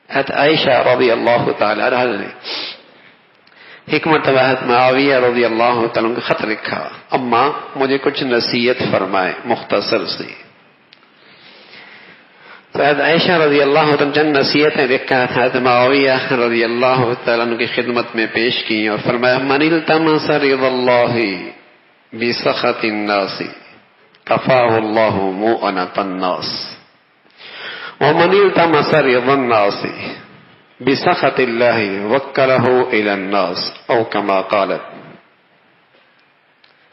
حضرت عائشہ رضی اللہ تعالی عنہا نے حکمت حضرت معاویہ رضی اللہ تعالیٰ عنہ کا خط لکھا، اماں مجھے کچھ نصیحت فرمائے مختصر سی. تو حضرت عائشہ رضی اللہ تعالیٰ چند نصیحتیں لکھا حضرت معاویہ رضی اللہ تعالیٰ عنہ کی خدمت میں پیش کی اور فرمایا من التمس رضا اللہ بسخط الناس کفاہ اللہ مؤنة الناس ومن التمس رضا الناس بسخط اللہ وکلہ الی الناس او کما قالت.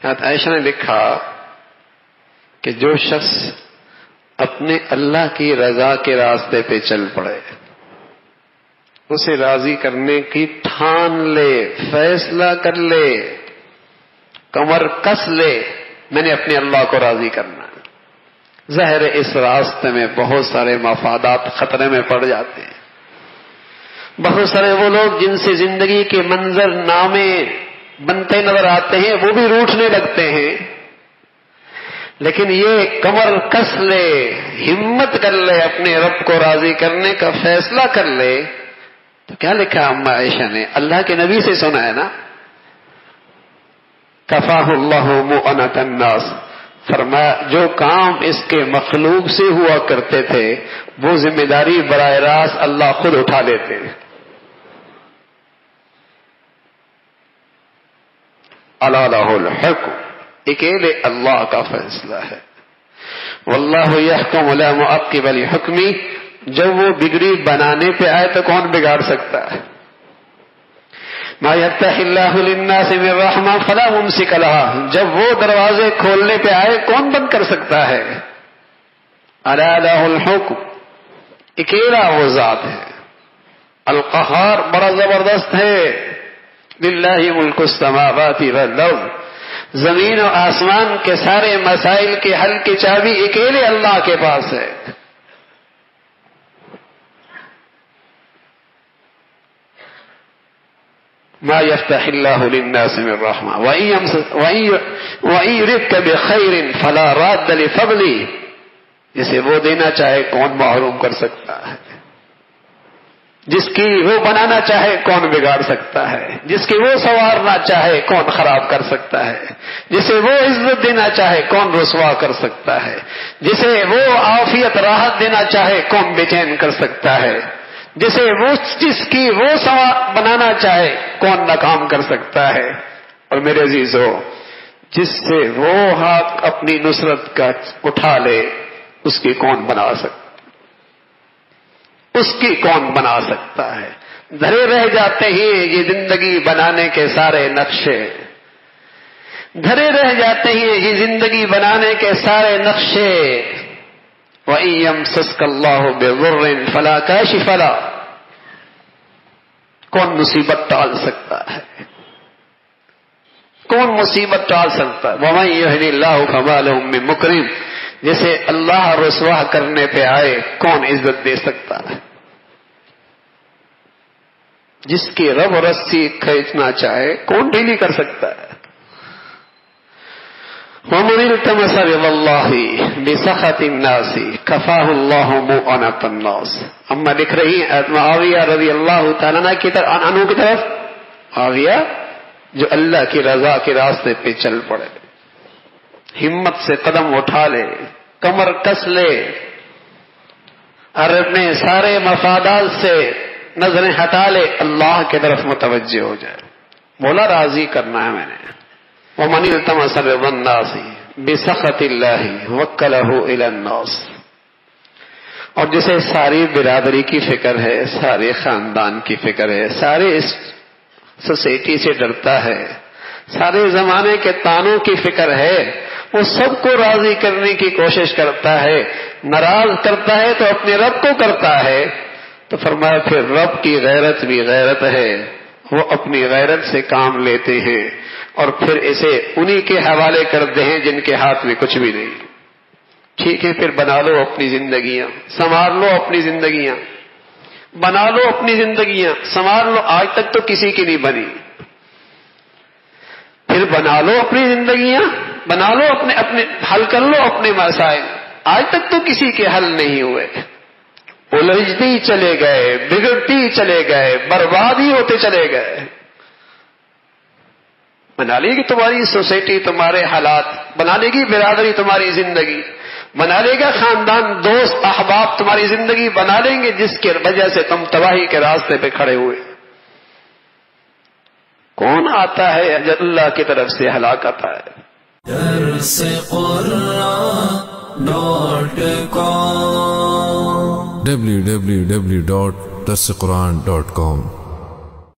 حضرت عائشہ نے لکھا کہ جو شخص اپنے اللہ کی رضا کے راستے پہ چل پڑے، اسے راضی کرنے کی ٹھان لے، فیصلہ کر لے، کمر کس لے، میں نے اپنے اللہ کو راضی کرنا. ظاہر اس راستے میں بہت سارے مفادات خطرے میں پڑ جاتے ہیں. بہت سارے وہ لوگ جن سے زندگی کے منظر نامے بنتے نظر آتے ہیں وہ بھی روٹھنے لگتے ہیں، لیکن یہ کمر کس لے، ہمت کر لے، اپنے رب کو راضی کرنے کا فیصلہ کر لے. تو کیا لکھا اما عائشہ نے؟ اللہ کے نبی سے سنا ہے نا، کفاہ اللہ مؤنة الناس. فرمایا جو کام اس کے مخلوق سے ہوا کرتے تھے وہ ذمہ داری براہ راست اللہ خود اٹھا لیتے. الا لہ الحکم، اکیلے اللہ کا فیصلہ ہے. واللہ یحکم لا معقب لحکمہ، جب وہ بگڑی بنانے پہ آئے تو کون بگاڑ سکتا ہے؟ ما یفتح اللہ للناس من رحمہ فلا ممسک لہا، جب وہ دروازے کھولنے پہ آئے کون بند کر سکتا ہے؟ الا لہ الحکم، اکیلا وہ ذات ہے. القہار بڑا زبردست ہے. للہ ملک السماوات والارض، زمین و آسمان کے سارے مسائل کے حل کی چابی اکیلے اللہ کے پاس ہے. ما یفتح اللہ للناس من رحمہ وَإِن يُرِدْكَ بِخَيْرٍ فَلَا رَادَّ لِفَضْلِهِ، جسے وہ دینا چاہے کون محروم کر سکتا ہے؟ جس کی وہ بنانا چاہے کون بگاڑ سکتا ہے؟ جس کی وہ سنوارنا چاہے کون خراب کر سکتا ہے؟ جسے وہ عزت دینا چاہے کون رسوا کر سکتا ہے؟ جسے وہ عافیت راحت دینا چاہے کون بے چین کر سکتا ہے؟ جس کی وہ بنانا چاہے کون ناکام کر سکتا ہے؟ اور میرے عزیزو، جس سے وہ حق اپنی نصرت کا اٹھا لے اس کی کون بنا سکتا، اس کی کون بنا سکتا ہے؟ دھرے رہ جاتے ہی یہ زندگی بنانے کے سارے نقشے، دھرے رہ جاتے ہی یہ زندگی بنانے کے سارے نقشے. وَإِن يَمْسَسْكَ اللَّهُ بِضُرٍّ فَلَا كَاشِفَ لَهُ، کون مصیبت ٹال سکتا ہے؟ کون مصیبت ٹال سکتا ہے؟ وَمَن يُهْنِ اللَّهُ فَمَا لَهُ مِن مُكْرِمٍ، جسے اللہ رسوا کرنے پہ آئے کون عزت دے سکتا ہے؟ جس کی رب رسی کھینچنا چاہے کون ڈھیلی کر سکتا ہے؟ وَمَنِ الْتَمَسَ رِضَا اللَّهِ بِسَخَطِ النَّاسِ كَفَاهُ اللَّهُ مُؤْنَةَ النَّاسِ. اما لکھ رہی ہیں معاویہ رضی اللہ تعالیٰ عنہ کی طرف، معاویہ جو اللہ کی رضا کے راستے پہ چل پڑے، ہمت سے قدم اٹھا لے، کمر کس لے، اور اپنے سارے مفادات سے نظریں ہٹا لے، اللہ کی طرف متوجہ ہو جائے. مولا راضی کرنا ہے میں نے. وَمَنِ الْتَمَسَ رِضَا النَّاسِ بِسَخَطِ اللَّهِ وَكَّلَهُ إِلَى النَّاسِ، اور جسے ساری برادری کی فکر ہے، سارے خاندان کی فکر ہے، سارے اس سوسائٹی سے ڈرتا ہے، سارے زمانے کے تانوں کی فکر ہے، وہ سب کو راضی کرنے کی کوشش کرتا ہے. ناراض کرتا ہے تو اپنے رب کو کرتا ہے. تو فرمایا پھر رب کی غیرت بھی غیرت ہے، وہ اپنی غیرت سے کام لیتے ہیں اور پھر اسے انہی کے حوالے کرتے ہیں جن کے ہاتھ میں کچھ بھی نہیں. ٹھیک ہے، پھر بنا لو اپنی زندگیاں، سنوار لو اپنی زندگیاں، بنا لو اپنی زندگیاں، سنوار لو. آج تک تو کسی کی نہیں بنی، پھر بنا لو اپنی زندگیاں، بنا لو اپنے حل کر لو اپنے مسائل. آج تک تو کسی کے حل نہیں ہوئے. الجھتے ہی چلے گئے، بگڑتے ہی چلے گئے، برباد ہی ہوتے چلے گئے۔ بنا لے گی تمہاری سوسائٹی تمہارے حالات، بنا لے گی برادری تمہاری زندگی، بنا لے گا خاندان، دوست احباب تمہاری زندگی بنا لیں گے، جس کی وجہ سے تم تباہی کے راستے پہ کھڑے ہوئے۔ کون آتا ہے؟ اللہ کی طرف سے ہلاکت ہے۔ www.darsequran.com